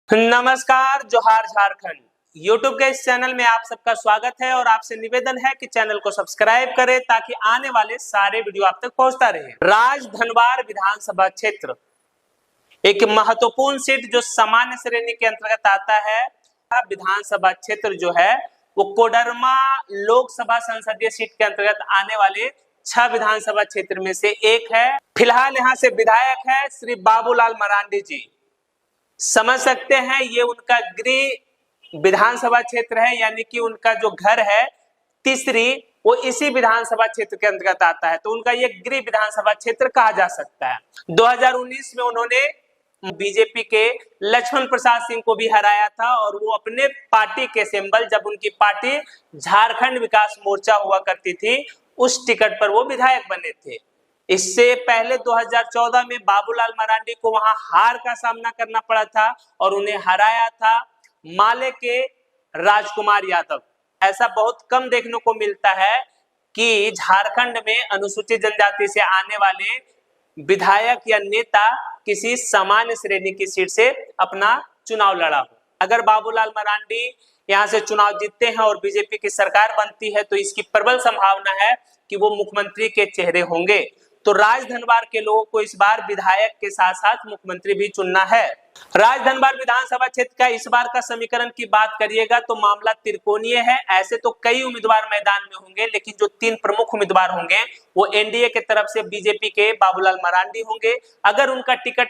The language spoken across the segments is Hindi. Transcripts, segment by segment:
नमस्कार, जोहार झारखंड। यूट्यूब के इस चैनल में आप सबका स्वागत है और आपसे निवेदन है कि चैनल को सब्सक्राइब करें ताकि आने वाले सारे वीडियो आप तक पहुंचता रहे। राजधनवार विधानसभा क्षेत्र एक महत्वपूर्ण सीट जो सामान्य श्रेणी के अंतर्गत आता है। विधानसभा क्षेत्र जो है वो कोडरमा लोकसभा संसदीय सीट के अंतर्गत आने वाले 6 विधानसभा क्षेत्र में से एक है। फिलहाल यहाँ से विधायक है श्री बाबूलाल मरांडी जी। समझ सकते हैं ये उनका गृह विधानसभा क्षेत्र है, यानी कि उनका जो घर है तीसरी वो इसी विधानसभा क्षेत्र के अंतर्गत आता है, तो उनका ये गृह विधानसभा क्षेत्र कहा जा सकता है। 2019 में उन्होंने बीजेपी के लक्ष्मण प्रसाद सिंह को भी हराया था और वो अपने पार्टी के सिंबल, जब उनकी पार्टी झारखंड विकास मोर्चा हुआ करती थी, उस टिकट पर वो विधायक बने थे। इससे पहले 2014 में बाबूलाल मरांडी को वहां हार का सामना करना पड़ा था और उन्हें हराया था माले के राजकुमार यादव। ऐसा बहुत कम देखने को मिलता है कि झारखंड में अनुसूचित जनजाति से आने वाले विधायक या नेता किसी सामान्य श्रेणी की सीट से अपना चुनाव लड़ा हो। अगर बाबूलाल मरांडी यहाँ से चुनाव जीतते हैं और बीजेपी की सरकार बनती है तो इसकी प्रबल संभावना है कि वो मुख्यमंत्री के चेहरे होंगे। तो राजधनवार के लोगों को इस बार विधायक के साथ साथ मुख्यमंत्री भी चुनना है। राजधनवार विधानसभा क्षेत्र का इस बार का समीकरण की बात करिएगा तो मामला त्रिकोणीय है। ऐसे तो कई उम्मीदवार मैदान में होंगे, लेकिन जो 3 प्रमुख उम्मीदवार होंगे वो एनडीए के तरफ से बीजेपी के बाबूलाल मरांडी होंगे। अगर उनका टिकट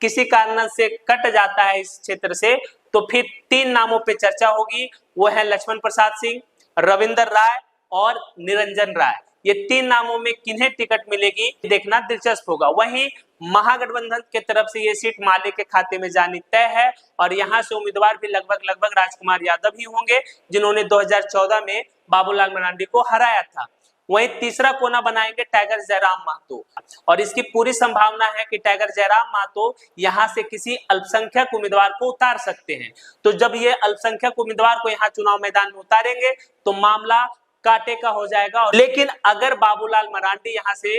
किसी कारण से कट जाता है इस क्षेत्र से तो फिर 3 नामों पे चर्चा होगी। वो है लक्ष्मण प्रसाद सिंह, रविंद्र राय और निरंजन राय। ये 3 नामों में किन्हें टिकट मिलेगी देखना दिलचस्प होगा। वहीं महागठबंधन के तरफ से ये सीट माले के खाते में जानी तय है और यहाँ से उम्मीदवार भी लगभग राजकुमार यादव ही होंगे, जिन्होंने 2014 में बाबूलाल मरांडी को हराया था। वहीं तीसरा कोना बनाएंगे टाइगर जयराम महतो और इसकी पूरी संभावना है कि टाइगर जयराम महतो यहाँ से किसी अल्पसंख्यक उम्मीदवार को उतार सकते हैं। तो जब ये अल्पसंख्यक उम्मीदवार को यहाँ चुनाव मैदान में उतारेंगे तो मामला कांटे का हो जाएगा। लेकिन अगर बाबूलाल मरांडी यहाँ से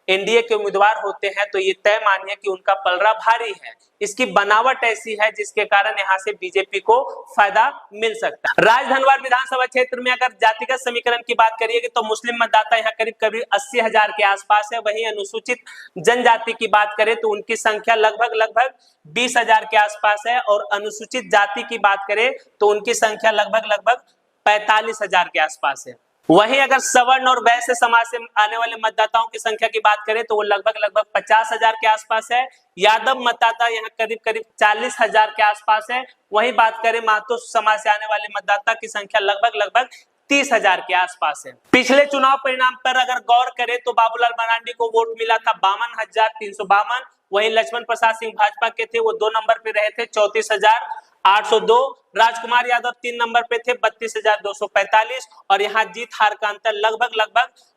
एनडीए के उम्मीदवार होते हैं तो ये तय मानिए कि उनका पलड़ा भारी है। इसकी बनावट ऐसी है जिसके कारण यहाँ से बीजेपी को फायदा मिल सकता है। राजधनवार विधानसभा क्षेत्र में अगर जातिगत समीकरण की बात करिएगा तो मुस्लिम मतदाता यहाँ करीब 80,000 के आसपास है। वहीं अनुसूचित जनजाति की बात करें तो उनकी संख्या लगभग 20,000 के आसपास है और अनुसूचित जाति की बात करें तो उनकी संख्या लगभग 45,000 के आसपास है। वहीं अगर सवर्ण और वैश्य समाज से आने वाले मतदाताओं की संख्या की बात करें तो वो लगभग 50,000 के आसपास है। यादव मतदाता यहाँ करीब 40,000 के आसपास है। वहीं बात करें महतो समाज से आने वाले मतदाता की संख्या लगभग 30,000 के आसपास है। पिछले चुनाव परिणाम पर अगर गौर करें तो बाबूलाल मरांडी को वोट मिला था 52,352। वहीं लक्ष्मण प्रसाद सिंह भाजपा के थे, वो 2 नंबर पे रहे थे 34,802। राजकुमार यादव 3 नंबर पे थे 32,245 और यहाँ जीत हार का अंतर लगभग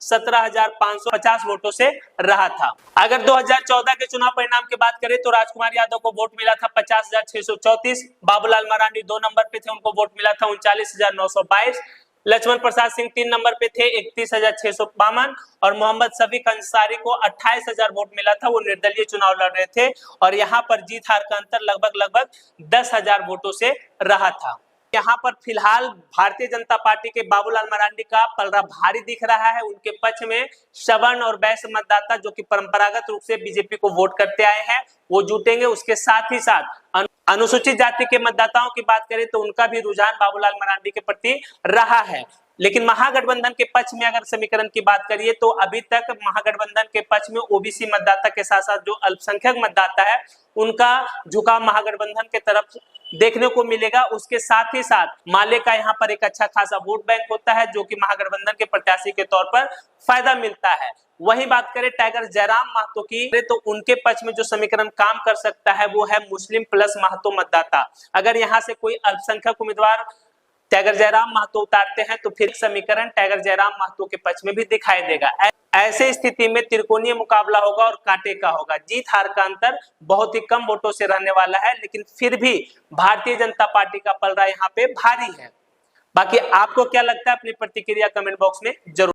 17,550 वोटों से रहा था। अगर 2014 के चुनाव परिणाम की बात करें तो राजकुमार यादव को वोट मिला था 50,634। बाबूलाल मरांडी 2 नंबर पे थे, उनको वोट मिला था 39,922। लक्ष्मण प्रसाद सिंह 3 नंबर पे थे 31,652 और मोहम्मद शफीक अंसारी को 28,000 वोट मिला था, वो निर्दलीय चुनाव लड़ रहे थे और यहाँ पर जीत हार का अंतर लगभग 10,000 वोटों से रहा था। यहाँ पर फिलहाल भारतीय जनता पार्टी के बाबूलाल मरांडी का पलड़ा भारी दिख रहा है। उनके पक्ष में सवर्ण और वैश्य मतदाता जो कि परंपरागत रूप से बीजेपी को वोट करते आए हैं वो जुटेंगे। उसके साथ ही साथ अनुसूचित जाति के मतदाताओं की बात करें तो उनका भी रुझान बाबूलाल मरांडी के प्रति रहा है। लेकिन महागठबंधन के पक्ष में अगर समीकरण की बात करिए तो अभी तक महागठबंधन के पक्ष में ओबीसी मतदाता के साथ साथ जो अल्पसंख्यक मतदाता है उनका झुकाव महागठबंधन के तरफ देखने को मिलेगा। उसके साथ ही साथ माले का यहाँ पर एक अच्छा खासा वोट बैंक होता है जो कि महागठबंधन के प्रत्याशी के तौर पर फायदा मिलता है। वही बात करें टाइगर जयराम महतो की तो उनके पक्ष में जो समीकरण काम कर सकता है वो है मुस्लिम प्लस महतो मतदाता। अगर यहाँ से कोई अल्पसंख्यक उम्मीदवार टाइगर जयराम महतो उतारते हैं तो फिर समीकरण टाइगर जयराम महतो के पक्ष में भी दिखाई देगा। ऐसे स्थिति में त्रिकोणीय मुकाबला होगा और कांटे का होगा। जीत हार का अंतर बहुत ही कम वोटों से रहने वाला है, लेकिन फिर भी भारतीय जनता पार्टी का पलड़ा यहाँ पे भारी है। बाकी आपको क्या लगता है अपनी प्रतिक्रिया कमेंट बॉक्स में जरूर